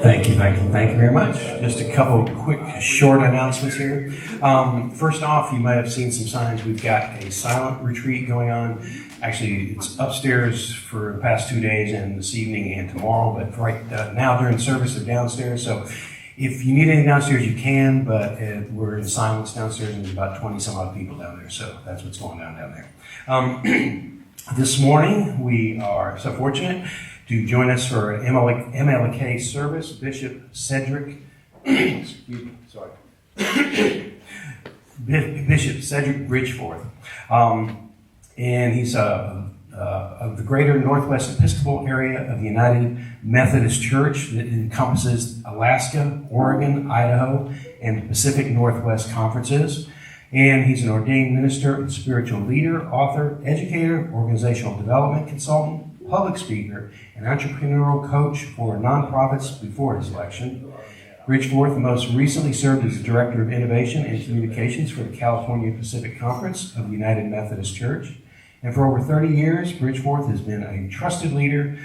Thank you very much. Just a couple quick, short announcements here. First off, you might have seen some signs. We've got a silent retreat going on. Actually, it's upstairs for the past 2 days and this evening and tomorrow, but right now during service, they're downstairs. So if you need anything downstairs, you can, but we're in silence downstairs and there's about 20 some odd people down there. So that's what's going on down there. This morning, we are so fortunate to join us for an MLK service, Bishop Cedric, Bishop Cedric Bridgeforth. And he's of the greater Northwest Episcopal area of the United Methodist Church that encompasses Alaska, Oregon, Idaho, and the Pacific Northwest conferences. And he's an ordained minister and spiritual leader, author, educator, organizational development consultant, public speaker, and entrepreneurial coach for nonprofits before his election. Bridgeforth most recently served as the Director of Innovation and Communications for the California Pacific Conference of the United Methodist Church. And for over 30 years, Bridgeforth has been a trusted leader,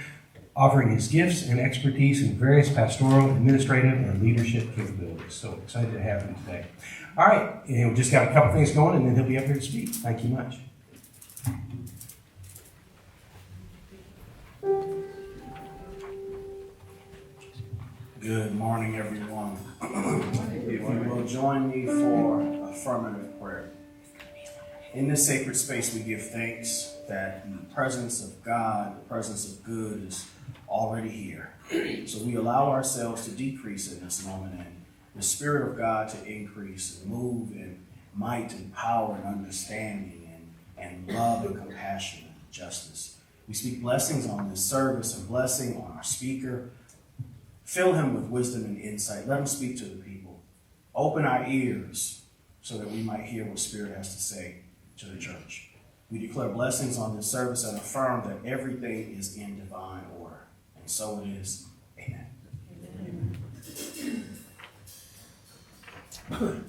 offering his gifts and expertise in various pastoral, administrative, and leadership capabilities. So excited to have him today. All right, and we've just got a couple things going, and then he'll be up here to speak. Thank you much. Good morning, everyone. If you will join me for affirmative prayer. In this sacred space, we give thanks that the presence of God, the presence of good is already here. So we allow ourselves to decrease in this moment and the Spirit of God to increase and move in might and power and understanding and love and compassion and justice. We speak blessings on this service and blessing on our speaker. Fill him with wisdom and insight. Let him speak to the people. Open our ears so that we might hear what Spirit has to say to the church. We declare blessings on this service and affirm that everything is in divine order. And so it is. Amen. Amen. Lord.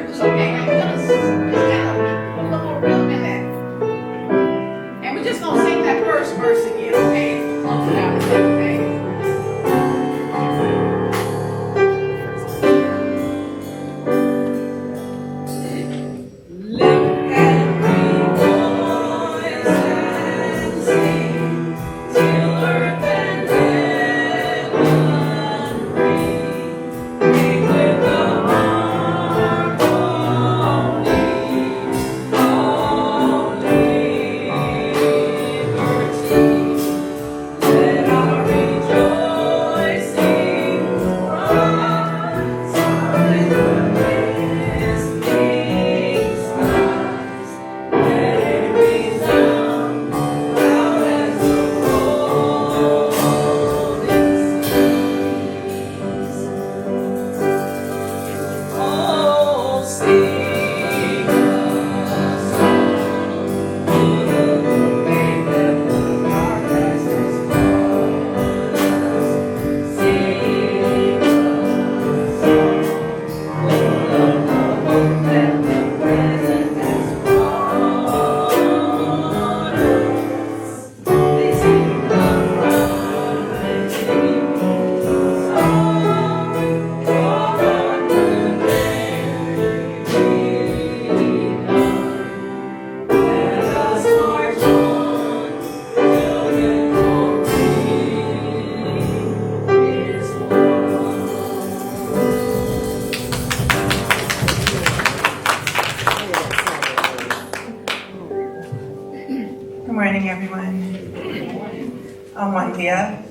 It's okay. Just kind of put a little more rhythm in that. And we're just gonna sing that first verse again, okay? Close it out and say, okay?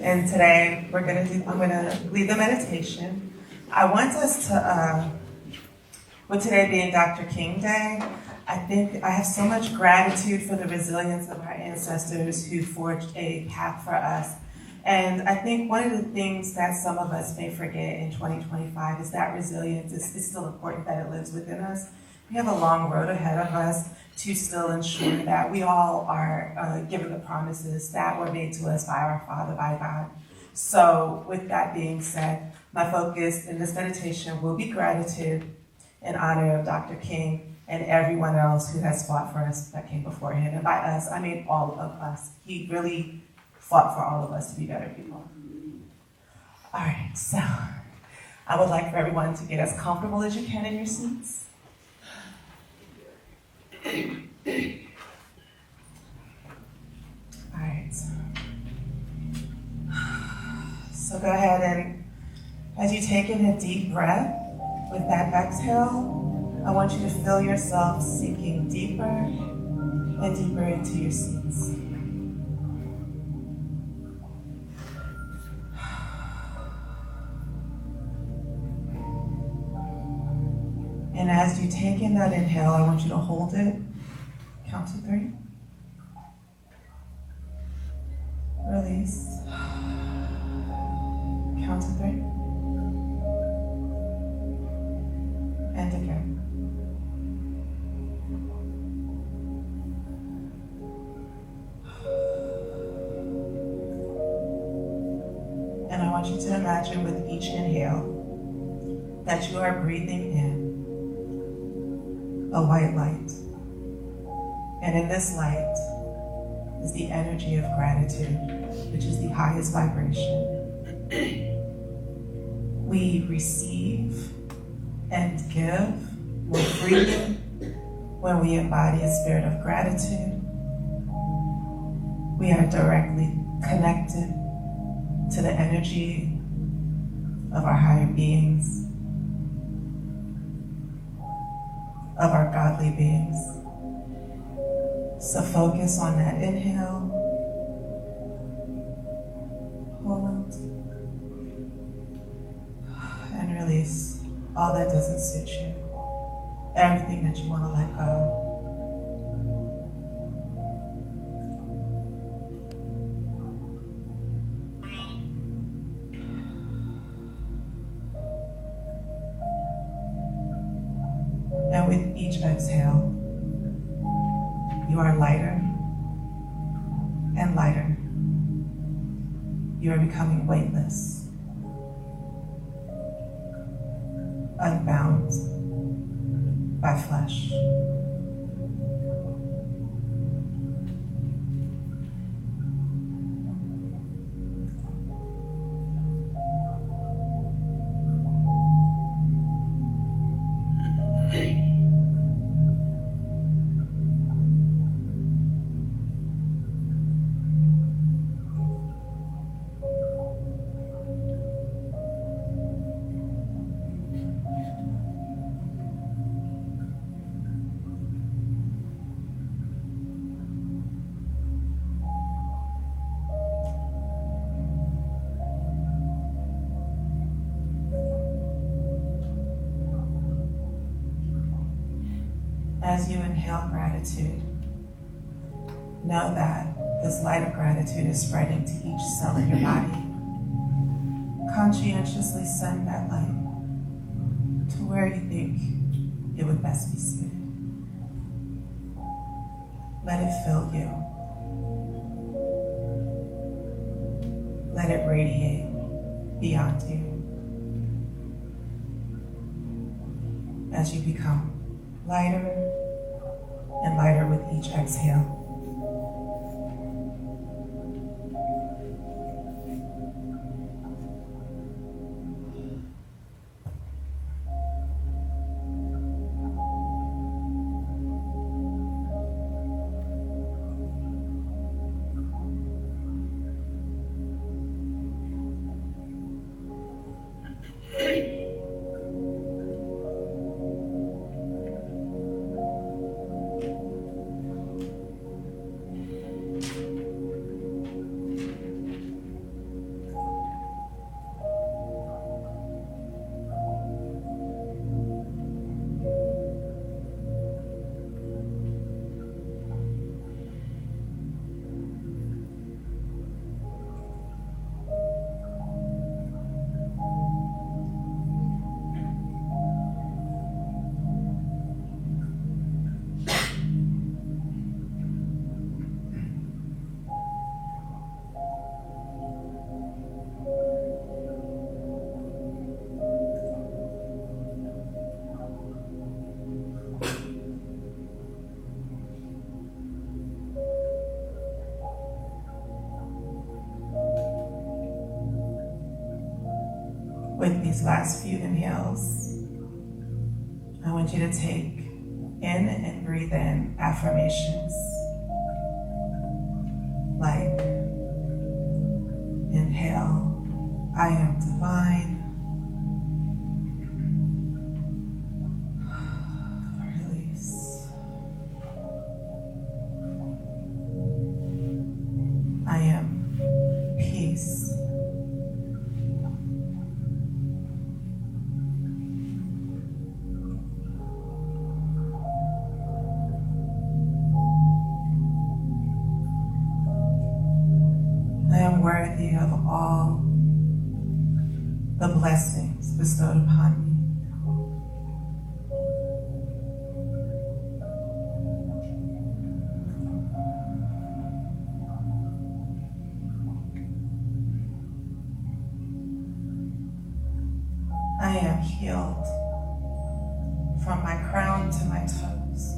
And today I'm gonna lead the meditation. I want us to, with today being Dr. King Day, I think I have so much gratitude for the resilience of our ancestors who forged a path for us. And I think one of the things that some of us may forget in 2025 is that resilience is still important, that it lives within us. We have a long road ahead of us to still ensure that we all are given the promises that were made to us by our Father, by God. So with that being said, my focus in this meditation will be gratitude in honor of Dr. King and everyone else who has fought for us that came before him. And by us, I mean all of us. He really fought for all of us to be better people. All right, so I would like for everyone to get as comfortable as you can in your seats. All right. So go ahead and as you take in a deep breath, with that exhale, I want you to feel yourself sinking deeper and deeper into your seats. And as you take in that inhale, I want you to hold it. Count to 3. Release. Count to 3. And again. And I want you to imagine with each inhale that you are breathing in a white light. And in this light is the energy of gratitude, which is the highest vibration. We receive and give more freely when we embody a spirit of gratitude. We are directly connected to the energy of our higher beings, of our godly beings. So focus on that inhale, hold, and release all that doesn't suit you, everything that you want to let go. And with each exhale, you are lighter and lighter. You are becoming weightless, unbound, by flesh. As you inhale gratitude, know that this light of gratitude is spreading to each cell in your body. Conscientiously send that light to where you think it would best be suited. Let it fill you. Let it radiate beyond you as you become lighter and lighter with each exhale. With these last few inhales, I want you to take in and breathe in affirmations like, inhale, I am divine. Release. I am peace. I am worthy of all the blessings bestowed upon me. I am healed from my crown to my toes.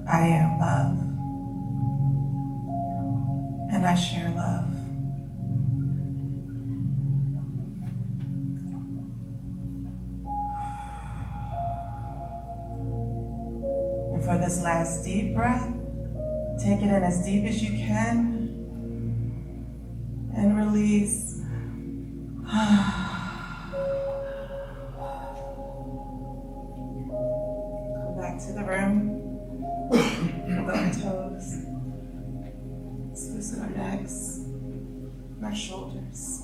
I am love, and I share love. And for this last deep breath, take it in as deep as you can and release. Come back to the room. Move our toes, loosen our necks, and our shoulders.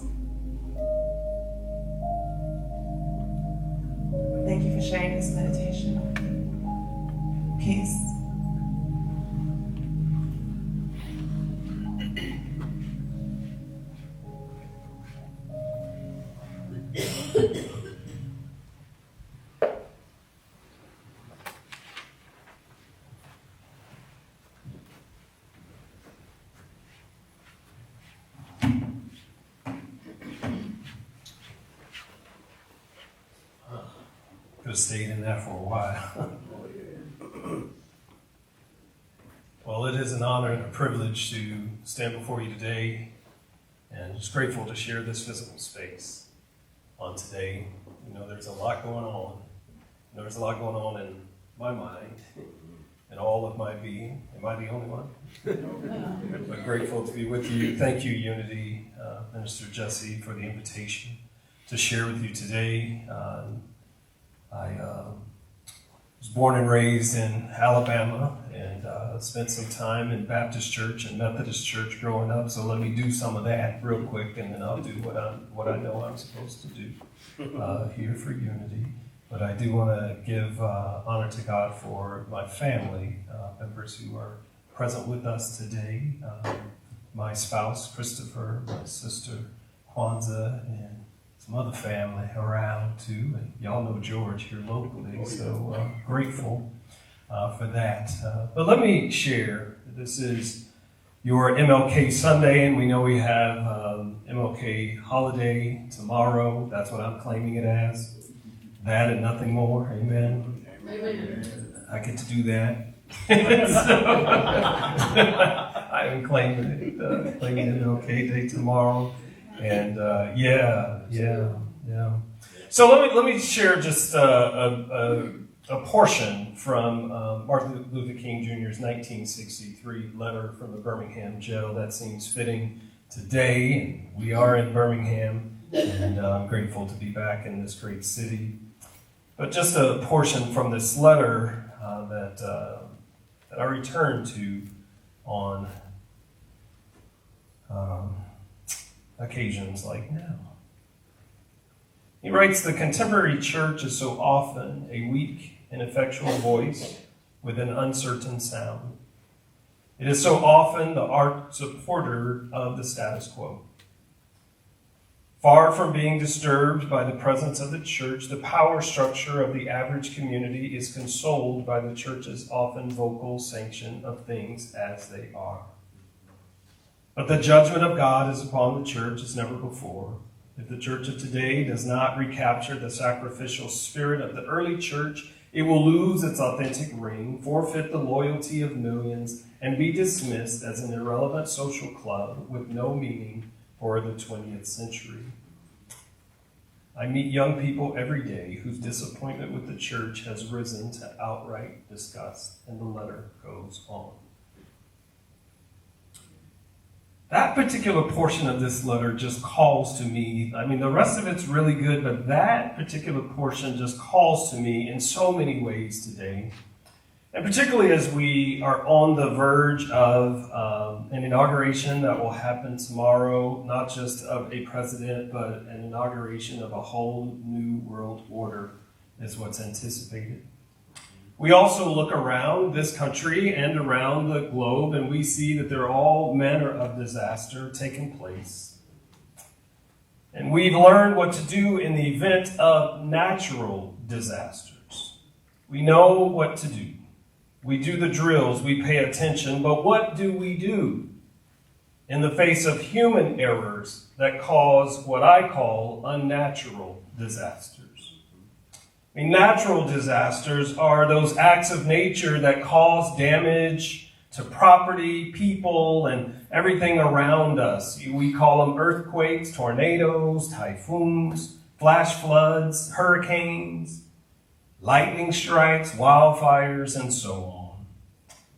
Thank you for sharing this meditation. Peace. have stayed in that for a while. Well, it is an honor and a privilege to stand before you today, and just grateful to share this physical space on today. You know, there's a lot going on. There's a lot going on in my mind and all of my being. Am I the only one? But grateful to be with you. Thank you, Unity, Minister Jesse, for the invitation to share with you today. I was born and raised in Alabama, and spent some time in Baptist church and Methodist church growing up. So let me do some of that real quick, and then I'll do what I know I'm supposed to do here for Unity. But I do want to give honor to God for my family members who are present with us today. My spouse, Christopher, my sister, Kwanzaa, and some other family around too. And y'all know George here locally, so grateful for that. But let me share, this is your MLK Sunday, and we know we have MLK holiday tomorrow. That's what I'm claiming it as. That and nothing more. Amen. I get to do that. I am claiming it, claiming MLK Day tomorrow. And yeah. So let me share just a portion from Martin Luther King Jr.'s 1963 letter from the Birmingham jail that seems fitting today. And we are in Birmingham, and I'm grateful to be back in this great city. But just a portion from this letter that I return to on occasions like now. He writes, "The contemporary church is so often a weak, ineffectual voice with an uncertain sound. It is so often the ardent supporter of the status quo. Far from being disturbed by the presence of the church, the power structure of the average community is consoled by the church's often vocal sanction of things as they are. But the judgment of God is upon the church as never before. If the church of today does not recapture the sacrificial spirit of the early church, it will lose its authentic ring, forfeit the loyalty of millions, and be dismissed as an irrelevant social club with no meaning for the 20th century. I meet young people every day whose disappointment with the church has risen to outright disgust," and the letter goes on. That particular portion of this letter just calls to me. I mean, the rest of it's really good, but that particular portion just calls to me in so many ways today. And particularly as we are on the verge of an inauguration that will happen tomorrow, not just of a president, but an inauguration of a whole new world order is what's anticipated. We also look around this country and around the globe, and we see that there are all manner of disaster taking place. And we've learned what to do in the event of natural disasters. We know what to do. We do the drills, we pay attention, but what do we do in the face of human errors that cause what I call unnatural disasters? I mean, natural disasters are those acts of nature that cause damage to property, people, and everything around us. We call them earthquakes, tornadoes, typhoons, flash floods, hurricanes, lightning strikes, wildfires, and so on.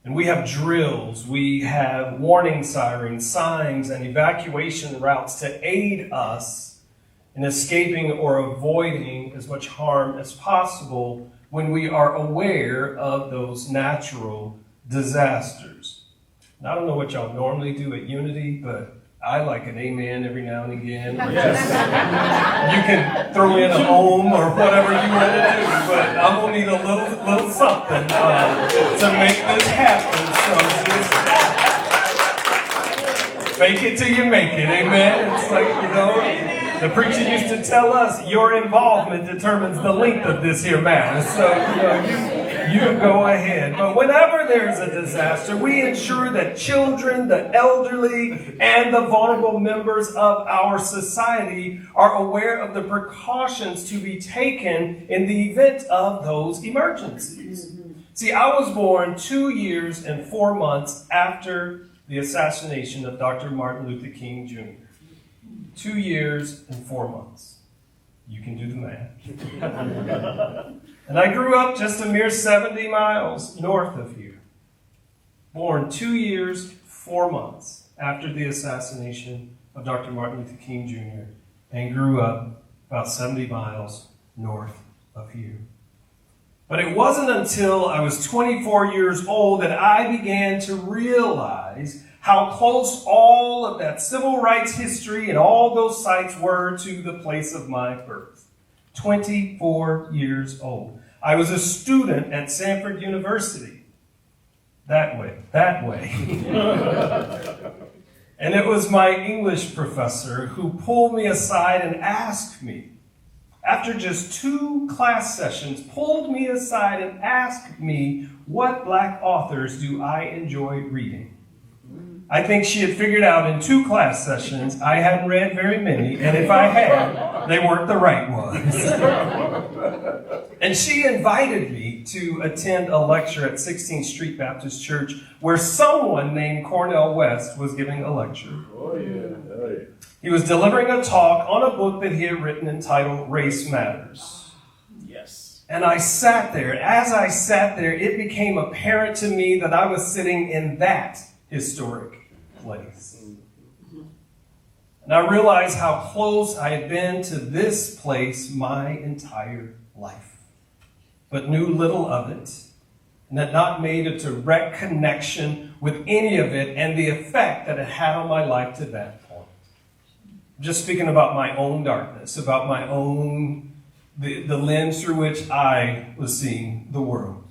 And we have drills, we have warning sirens, signs, and evacuation routes to aid us in escaping or avoiding as much harm as possible when we are aware of those natural disasters. And I don't know what y'all normally do at Unity, but I like an amen every now and again. Or just, you can throw in a home or whatever you want to do, but I'm going to need a little something to make this happen. So just fake it till you make it, amen? It's like, you know, the preacher used to tell us, your involvement determines the length of this here matter. So, you You go ahead. But whenever there's a disaster, we ensure that children, the elderly, and the vulnerable members of our society are aware of the precautions to be taken in the event of those emergencies. See, I was born 2 years and 4 months after the assassination of Dr. Martin Luther King Jr. 2 years and 4 months. You can do the math. And I grew up just a mere 70 miles north of here. Born 2 years, 4 months after the assassination of Dr. Martin Luther King Jr. and grew up about 70 miles north of here. But it wasn't until I was 24 years old that I began to realize how close all of that civil rights history and all those sites were to the place of my birth. 24 years old. I was a student at Samford University. That way. And it was my English professor who pulled me aside and asked me, after just 2 class sessions, pulled me aside and asked me, what black authors do I enjoy reading? I think she had figured out in 2 class sessions I hadn't read very many, and if I had, they weren't the right ones. And she invited me to attend a lecture at 16th Street Baptist Church where someone named Cornel West was giving a lecture. Oh, yeah. He was delivering a talk on a book that he had written entitled Race Matters. Yes. And I sat there. As I sat there, it became apparent to me that I was sitting in that historic place. And I realized how close I had been to this place my entire life, but knew little of it, and had not made a direct connection with any of it and the effect that it had on my life to that point. I'm just speaking about my own darkness, about my own, the lens through which I was seeing the world.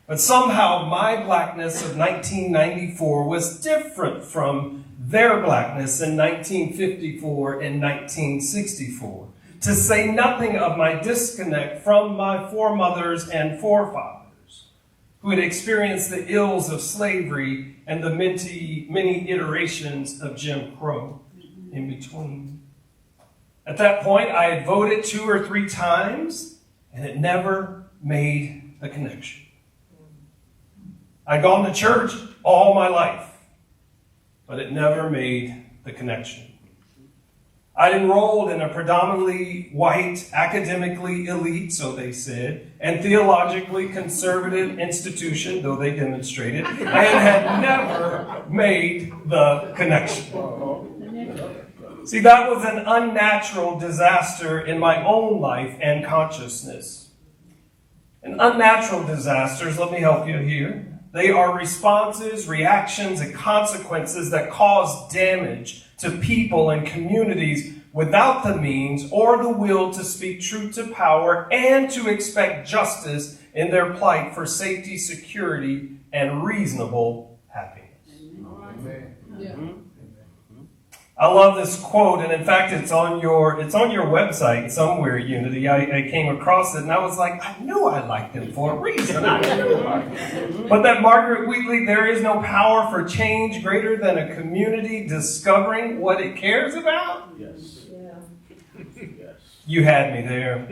But somehow my blackness of 1994 was different from their blackness in 1954 and 1964. To say nothing of my disconnect from my foremothers and forefathers who had experienced the ills of slavery and the many iterations of Jim Crow in between. At that point, I had voted 2 or 3 times and it never made the connection. I'd gone to church all my life, but it never made the connection. I'd enrolled in a predominantly white, academically elite, so they said, and theologically conservative institution, though they demonstrated, and had never made the connection. See, that was an unnatural disaster in my own life and consciousness. And unnatural disasters, let me help you here. They are responses, reactions, and consequences that cause damage to people and communities without the means or the will to speak truth to power and to expect justice in their plight for safety, security, and reasonable happiness. Amen. Yeah. I love this quote, and in fact, it's on your website somewhere, Unity. I came across it, and I was like, I knew I liked them for a reason. But that Margaret Wheatley, there is no power for change greater than a community discovering what it cares about. Yes. Yes. You had me there.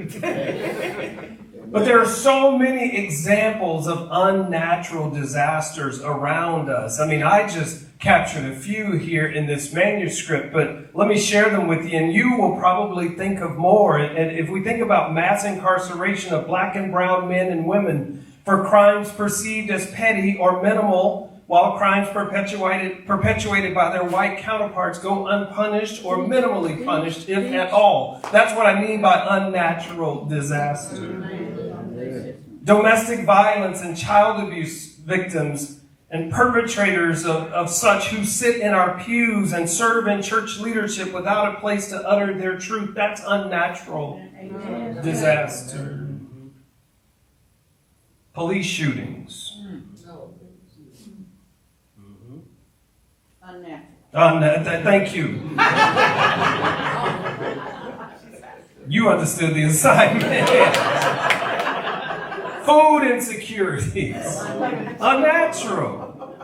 But there are so many examples of unnatural disasters around us. I mean, I just captured a few here in this manuscript, but let me share them with you, and you will probably think of more. And if we think about mass incarceration of black and brown men and women for crimes perceived as petty or minimal, while crimes perpetuated by their white counterparts go unpunished or minimally punished, if at all. That's what I mean by unnatural disaster. Domestic violence and child abuse victims and perpetrators of such who sit in our pews and serve in church leadership without a place to utter their truth. That's unnatural disaster. Police shootings. Thank you. You understood the assignment. Food insecurities. Unnatural.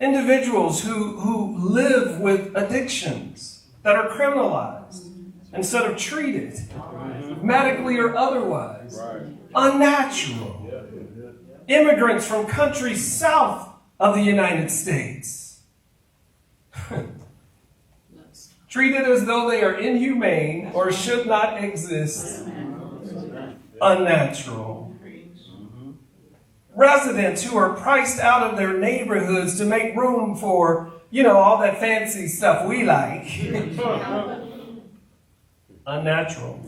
Individuals who live with addictions that are criminalized instead of treated, medically or otherwise. Unnatural. Immigrants from countries south of the United States. Treated as though they are inhumane or should not exist. Unnatural. Residents who are priced out of their neighborhoods to make room for, all that fancy stuff we like. Unnatural.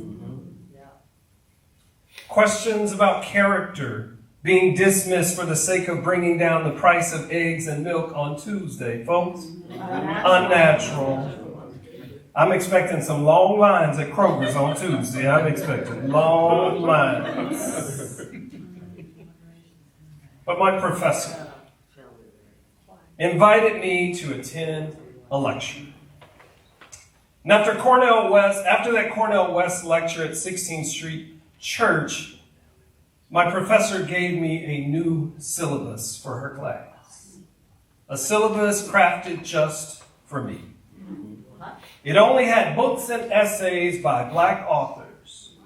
Questions about character being dismissed for the sake of bringing down the price of eggs and milk on Tuesday, folks. Unnatural. I'm expecting some long lines at Kroger's on Tuesday. I'm expecting long lines. But my professor invited me to attend a lecture. And after that Cornell West lecture at 16th Street Church, my professor gave me a new syllabus for her class. A syllabus crafted just for me. It only had books and essays by Black authors.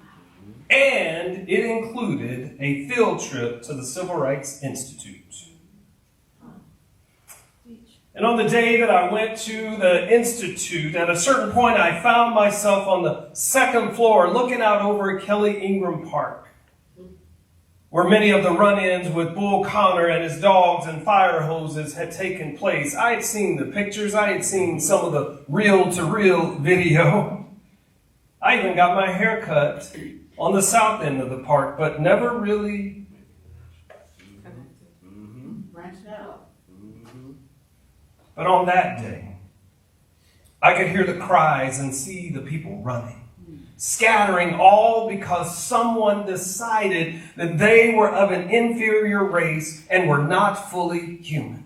And it included a field trip to the Civil Rights Institute. And on the day that I went to the Institute, at a certain point I found myself on the second floor looking out over Kelly Ingram Park, where many of the run-ins with Bull Connor and his dogs and fire hoses had taken place. I had seen the pictures. I had seen some of the reel-to-reel video. I even got my hair cut on the south end of the park, but never really Branched out. But on that day, I could hear the cries and see the people running, scattering, all because someone decided that they were of an inferior race and were not fully human.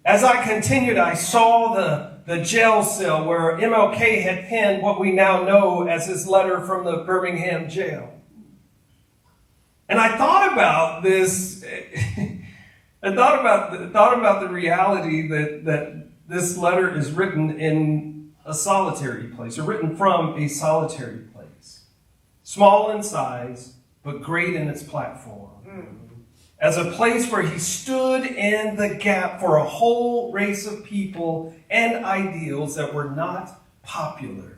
As I continued, I saw the jail cell where MLK had penned what we now know as his letter from the Birmingham jail. And I thought about this. I thought about the reality that this letter is written in a solitary place, or written from a solitary place. Small in size, but great in its platform. As a place where he stood in the gap for a whole race of people and ideals that were not popular.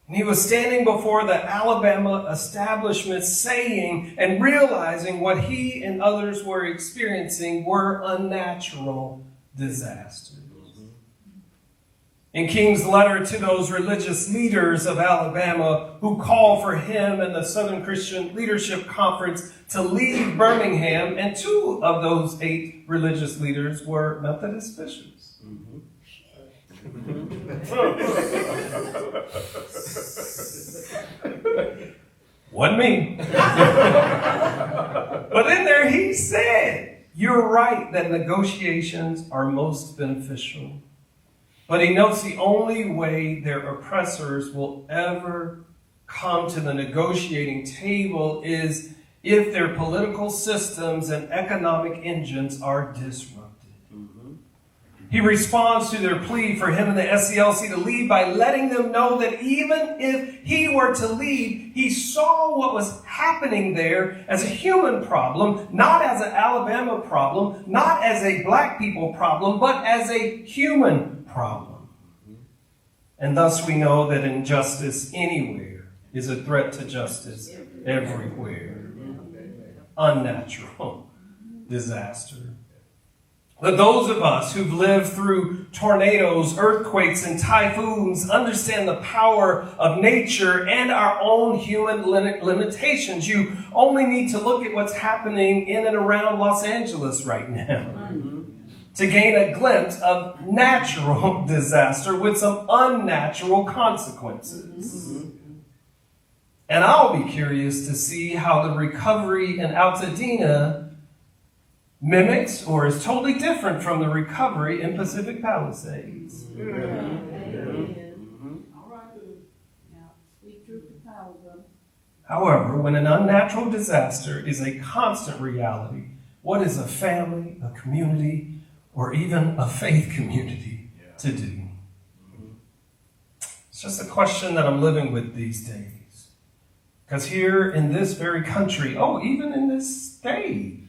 And he was standing before the Alabama establishment saying and realizing what he and others were experiencing were unnatural disasters. In King's letter to those religious leaders of Alabama who called for him and the Southern Christian Leadership Conference to leave Birmingham, and 2 of those 8 religious leaders were Methodist bishops. Wasn't me. But in there he said, you're right that negotiations are most beneficial. But he notes the only way their oppressors will ever come to the negotiating table is if their political systems and economic engines are disrupted. He responds to their plea for him and the SCLC to leave by letting them know that even if he were to leave, he saw what was happening there as a human problem, not as an Alabama problem, not as a black people problem, but as a human problem. And thus we know that injustice anywhere is a threat to justice everywhere. Unnatural disaster. But those of us who've lived through tornadoes, earthquakes, and typhoons understand the power of nature and our own human limitations. You only need to look at what's happening in and around Los Angeles right now to gain a glimpse of natural disaster with some unnatural consequences. And I'll be curious to see how the recovery in Altadena mimics or is totally different from the recovery in Pacific Palisades. All right. Now, speak truth to power. However, when an unnatural disaster is a constant reality, what is a family, a community, or even a faith community to do? It's just a question that I'm living with these days. Because here in this very country, even in this state,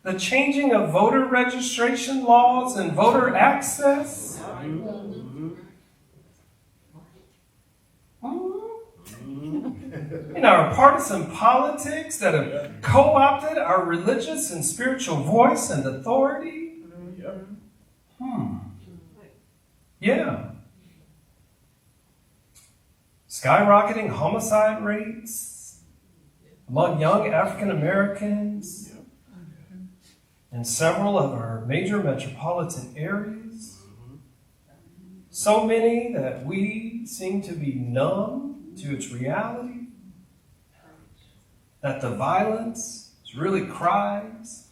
the changing of voter registration laws and voter access. In our partisan politics that have co-opted our religious and spiritual voice and authority. Yeah. Skyrocketing homicide rates among young African Americans in several of our major metropolitan areas. So many that we seem to be numb to its reality. That the violence is really cries.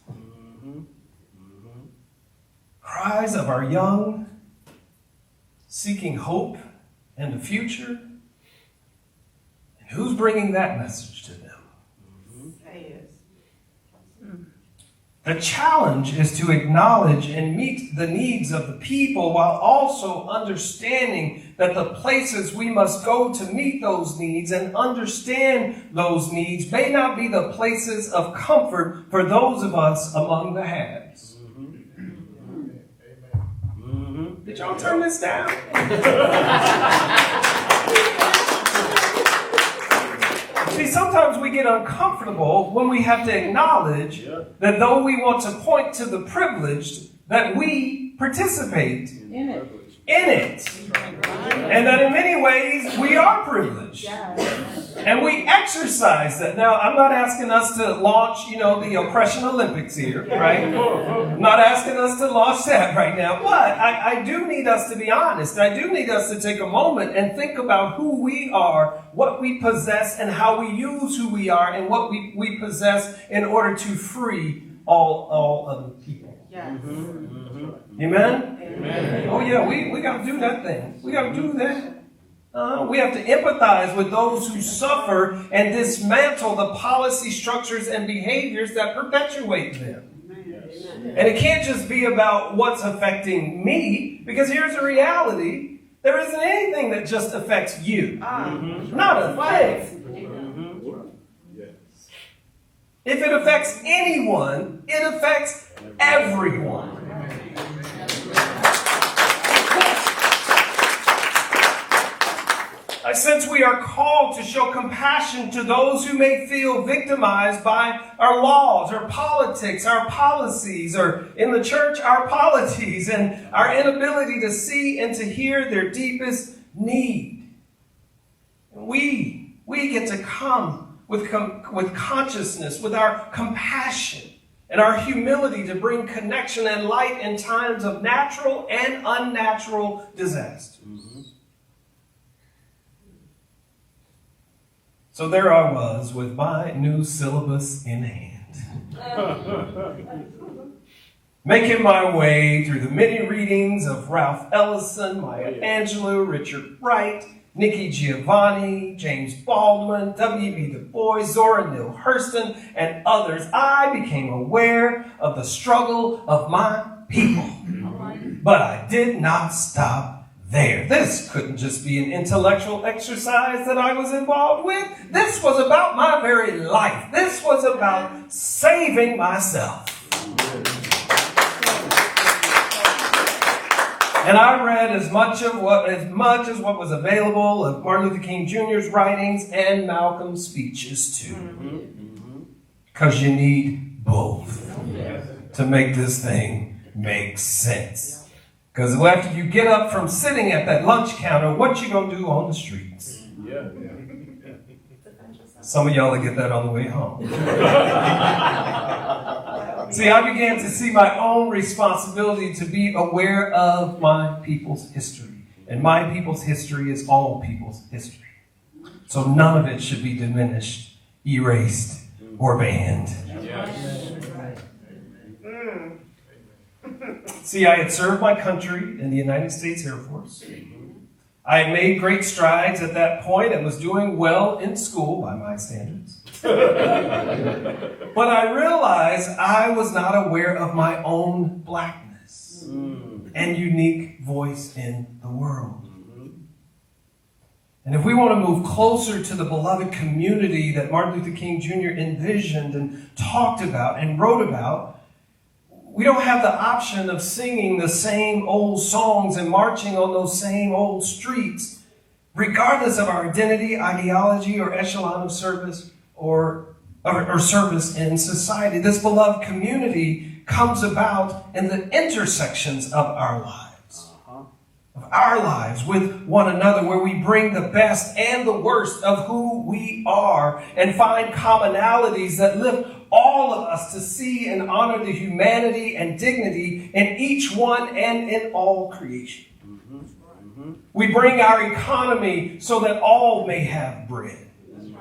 Cries of our young seeking hope and a future. And who's bringing that message to them? The challenge is to acknowledge and meet the needs of the people while also understanding that the places we must go to meet those needs and understand those needs may not be the places of comfort for those of us among the haves. Did y'all turn this down? See, sometimes we get uncomfortable when we have to acknowledge that though we want to point to the privileged, that we participate in it. And that in many ways we are privileged. And we exercise that. Now, I'm not asking us to launch, the Oppression Olympics here, right? I'm not asking us to launch that right now. But I do need us to be honest. I do need us to take a moment and think about who we are, what we possess, and how we use who we are and what we possess in order to free all other people. Yes. Amen? Amen? Oh yeah, we got to do that thing. We got to do that. We have to empathize with those who suffer and dismantle the policy structures and behaviors that perpetuate them. And it can't just be about what's affecting me, because here's the reality. There isn't anything that just affects you. Not a thing. If it affects anyone, it affects everyone. I sense we are called to show compassion to those who may feel victimized by our laws, our politics, our policies, or in the church, our polities, and our inability to see and to hear their deepest need. We get to come with consciousness, with our compassion and our humility to bring connection and light in times of natural and unnatural disasters. So there I was with my new syllabus in hand. Making my way through the many readings of Ralph Ellison, Maya Angelou, Richard Wright, Nikki Giovanni, James Baldwin, W.B. Du Bois, Zora Neale Hurston, and others, I became aware of the struggle of my people. But I did not stop there. This couldn't just be an intellectual exercise that I was involved with. This was about my very life. This was about saving myself. And I read as much as what was available of Martin Luther King Jr.'s writings and Malcolm's speeches too. Because you need both to make this thing make sense. Because after you get up from sitting at that lunch counter, what you gonna do on the streets? Some of y'all will get that on the way home. See, I began to see my own responsibility to be aware of my people's history. And my people's history is all people's history. So none of it should be diminished, erased, or banned. See, I had served my country in the United States Air Force. I had made great strides at that point and was doing well in school by my standards. But I realized I was not aware of my own blackness and unique voice in the world. And if we want to move closer to the beloved community that Martin Luther King Jr. envisioned and talked about and wrote about, we don't have the option of singing the same old songs and marching on those same old streets, regardless of our identity, ideology, or echelon of service or service in society. This beloved community comes about in the intersections of our lives with one another, where we bring the best and the worst of who we are and find commonalities that lift all of us to see and honor the humanity and dignity in each one and in all creation. We bring our economy so that all may have bread.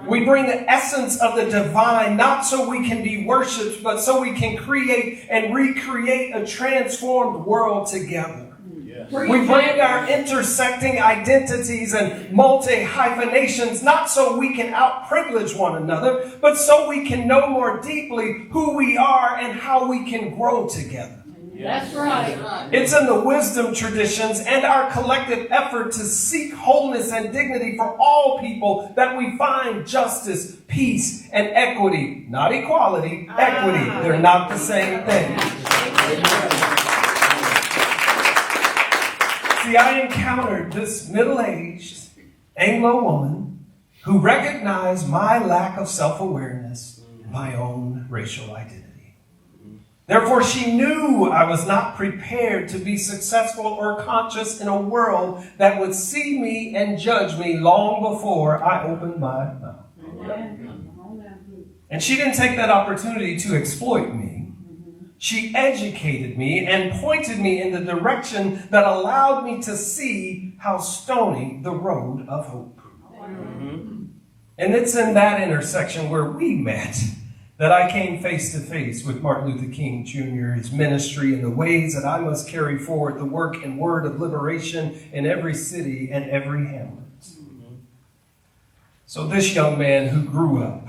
We bring the essence of the divine, not so we can be worshipped, but so we can create and recreate a transformed world together. We bring our intersecting identities and multi-hyphenations, not so we can out-privilege one another, but so we can know more deeply who we are and how we can grow together. That's right. It's in the wisdom traditions and our collective effort to seek wholeness and dignity for all people that we find justice, peace, and equity. Not equality, equity. They're not the same thing. See, I encountered this middle-aged Anglo woman who recognized my lack of self-awareness in my own racial identity. Therefore, she knew I was not prepared to be successful or conscious in a world that would see me and judge me long before I opened my mouth. And she didn't take that opportunity to exploit me. She educated me and pointed me in the direction that allowed me to see how stony the road of hope. And it's in that intersection where we met that I came face to face with Martin Luther King Jr., his ministry, and the ways that I must carry forward the work and word of liberation in every city and every hamlet. So this young man who grew up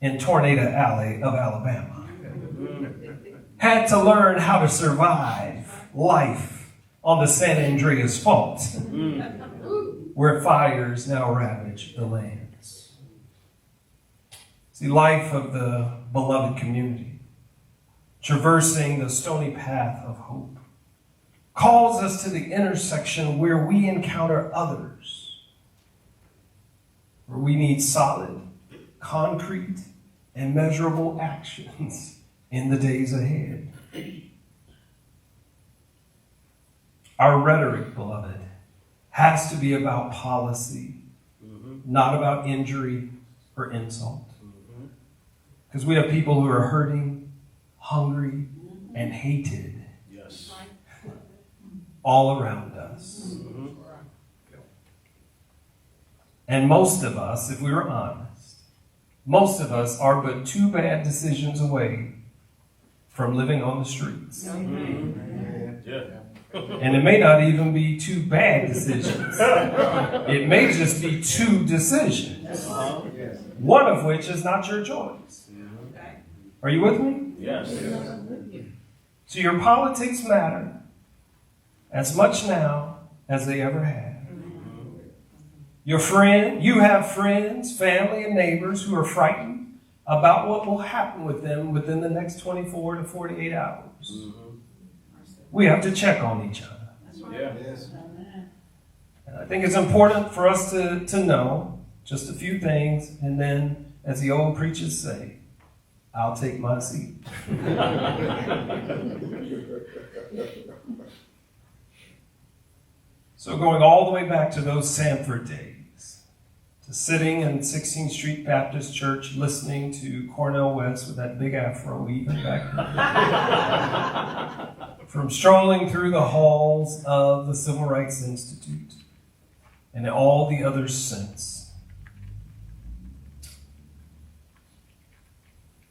in Tornado Alley of Alabama had to learn how to survive life on the San Andreas Fault, where fires now ravage the lands. See, life of the beloved community, traversing the stony path of hope, calls us to the intersection where we encounter others, where we need solid, concrete, and measurable actions in the days ahead. Our rhetoric, beloved, has to be about policy, not about injury or insult. Because we have people who are hurting, hungry, and hated all around us. And most of us, if we were honest, most of us are but two bad decisions away from living on the streets. And it may not even be two bad decisions. It may just be two decisions. One of which is not your choice. Are you with me? Yes. So your politics matter as much now as they ever have. You have friends, family, and neighbors who are frightened about what will happen with them within the next 24 to 48 hours. We have to check on each other. And I think it's important for us to know just a few things, and then, as the old preachers say, I'll take my seat. So going all the way back to those Sanford days, to sitting in 16th Street Baptist Church listening to Cornel West with that big afro even back then, from strolling through the halls of the Civil Rights Institute and all the others since.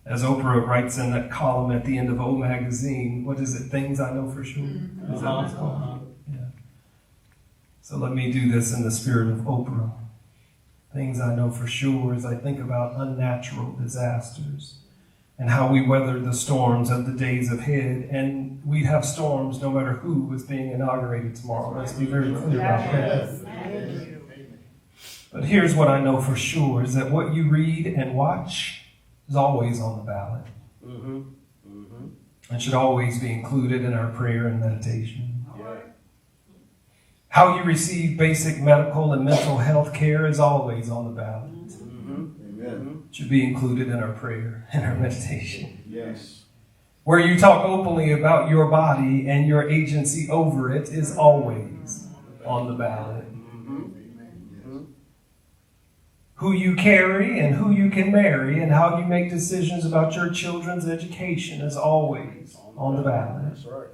As Oprah writes in that column at the end of O Magazine, what is it? Things I Know for Sure? Is that what it's called? Yeah. So let me do this in the spirit of Oprah. Things I know for sure as I think about unnatural disasters and how we weather the storms of the days ahead. And we'd have storms no matter who was being inaugurated tomorrow. Let's be very clear about that. But here's what I know for sure is that what you read and watch is always on the ballot. And should always be included in our prayer and meditation. How you receive basic medical and mental health care is always on the ballot. Should be included in our prayer and our meditation. Yes. Where you talk openly about your body and your agency over it is always on the ballot. Who you carry and who you can marry and how you make decisions about your children's education is always on the ballot. That's right.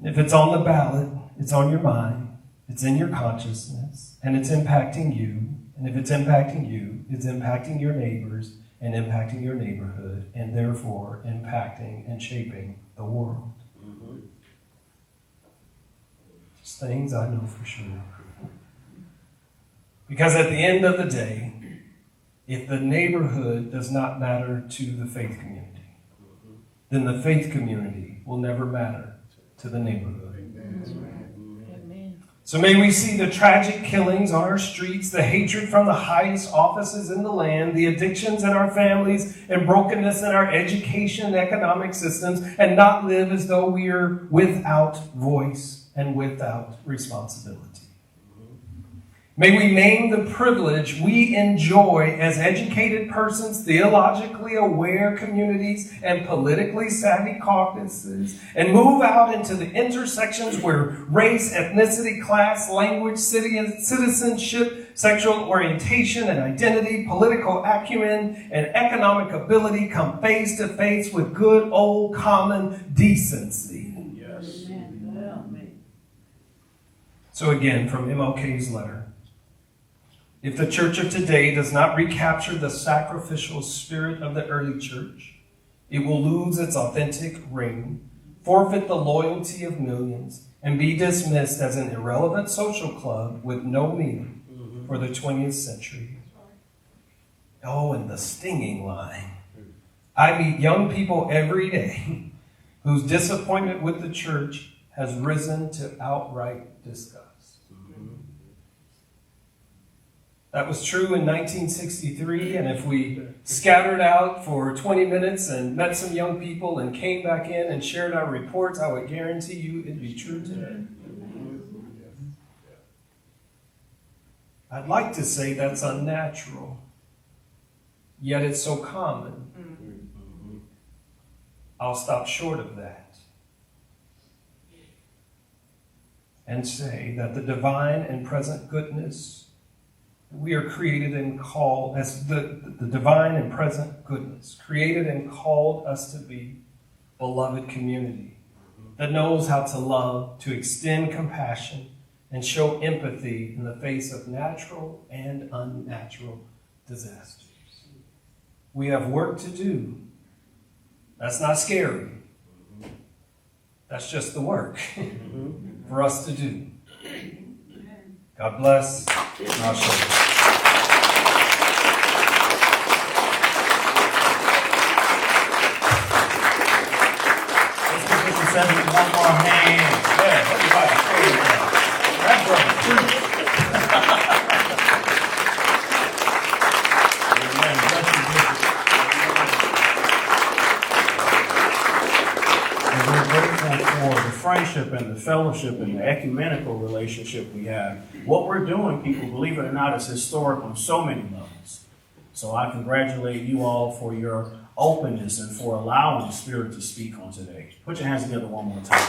If it's on the ballot, it's on your mind, it's in your consciousness, and it's impacting you. And if it's impacting you, it's impacting your neighbors and impacting your neighborhood, and therefore impacting and shaping the world. Just things I know for sure. Because at the end of the day, if the neighborhood does not matter to the faith community, then the faith community will never matter to the neighborhood. So may we see the tragic killings on our streets, the hatred from the highest offices in the land, the addictions in our families, and brokenness in our education and economic systems, and not live as though we are without voice and without responsibility. May we name the privilege we enjoy as educated persons, theologically aware communities, and politically savvy caucuses, and move out into the intersections where race, ethnicity, class, language, citizenship, sexual orientation and identity, political acumen, and economic ability come face to face with good old common decency. Yes. So again, from MLK's letter, if the church of today does not recapture the sacrificial spirit of the early church, it will lose its authentic ring, forfeit the loyalty of millions, and be dismissed as an irrelevant social club with no meaning for the 20th century. Oh, and the stinging line. I meet young people every day whose disappointment with the church has risen to outright disgust. That was true in 1963, and if we scattered out for 20 minutes and met some young people and came back in and shared our reports, I would guarantee you it'd be true today. I'd like to say that's unnatural, yet it's so common. I'll stop short of that and say that the divine and present goodness we are created and called as the divine and present goodness created and called us to be beloved community that knows how to love, to extend compassion, and show empathy in the face of natural and unnatural disasters. We have work to do. That's not scary. That's just the work for us to do. God bless. And I'll show you. Let's give Bishop Cedric one more hand. Yeah, everybody. That's right. Amen. Bless you, Bishop. And we're grateful for the friendship and the fellowship and the ecumenical relationship we have. What we're doing, people, believe it or not, is historic on so many levels. So I congratulate you all for your openness and for allowing the Spirit to speak on today. Put your hands together one more time.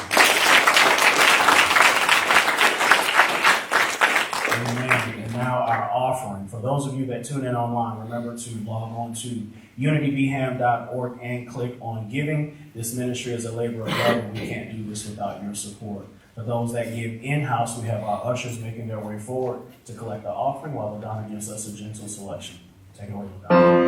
Amen. And now our offering. For those of you that tune in online, remember to log on to unitybham.org and click on giving. This ministry is a labor of love, and we can't do this without your support. For those that give in-house, we have our ushers making their way forward to collect the offering while LaDonna gives us a gentle selection. Take it away, LaDonna.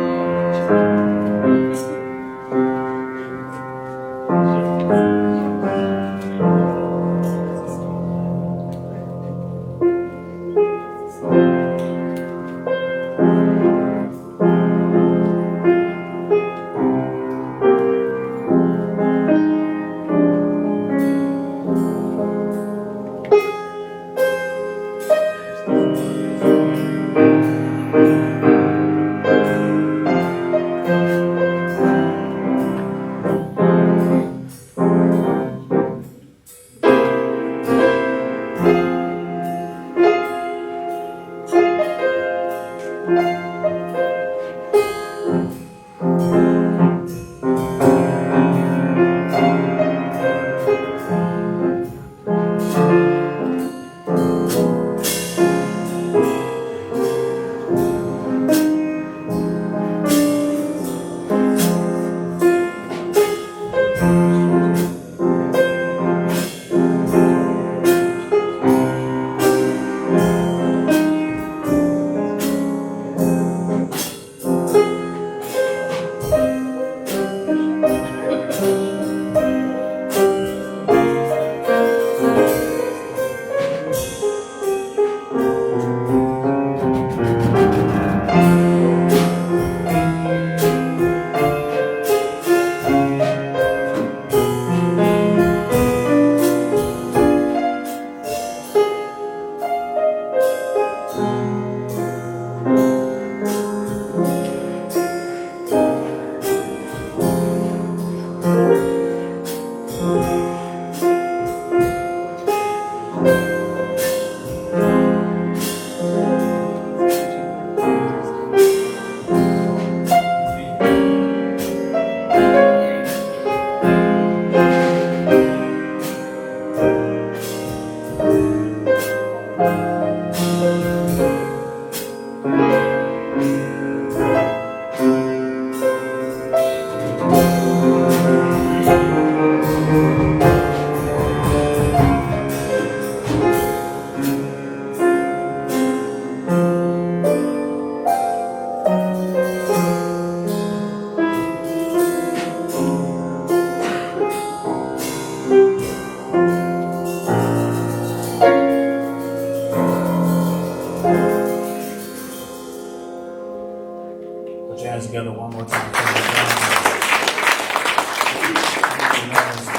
Put your hands together one more time.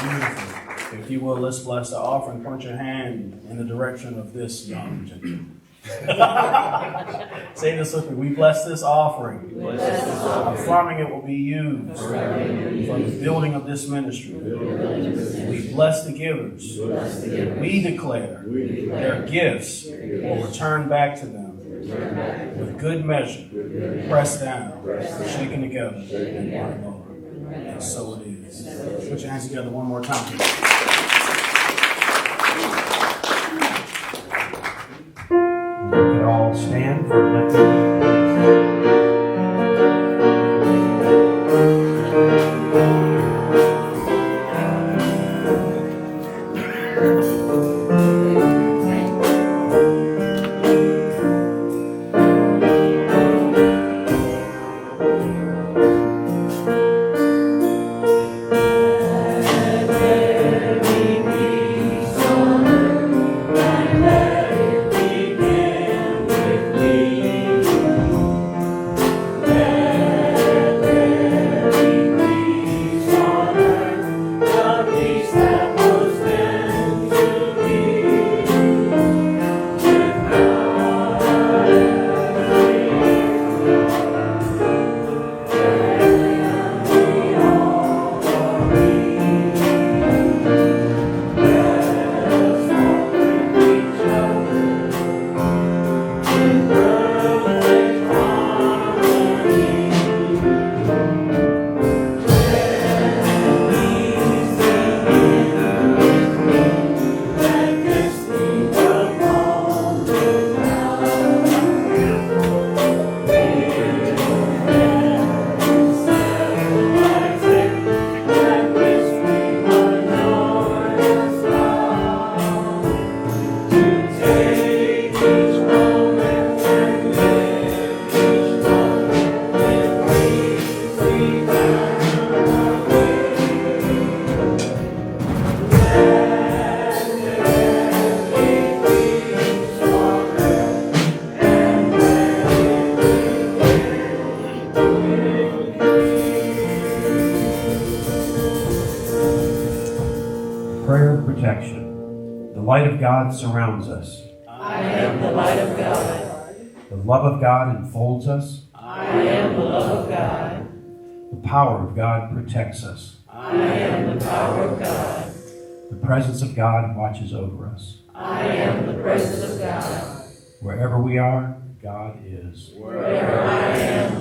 Beautiful. If you will, let's bless the offering. Point your hand in the direction of this young gentleman. Say this with me. We bless this offering. Affirming it will be used for the building of this ministry. We bless the givers. We declare their gifts will return back to them with good measure, pressed down, shaken together, and running over. And so it is. Put your hands together one more time. We could all stand for lifting. Prayer of protection. The light of God surrounds us. I am the light of God. The love of God enfolds us. I am the love of God. The power of God protects us. I am the power of God. The presence of God watches over us. I am the presence of God. Wherever we are, God is. Wherever I am,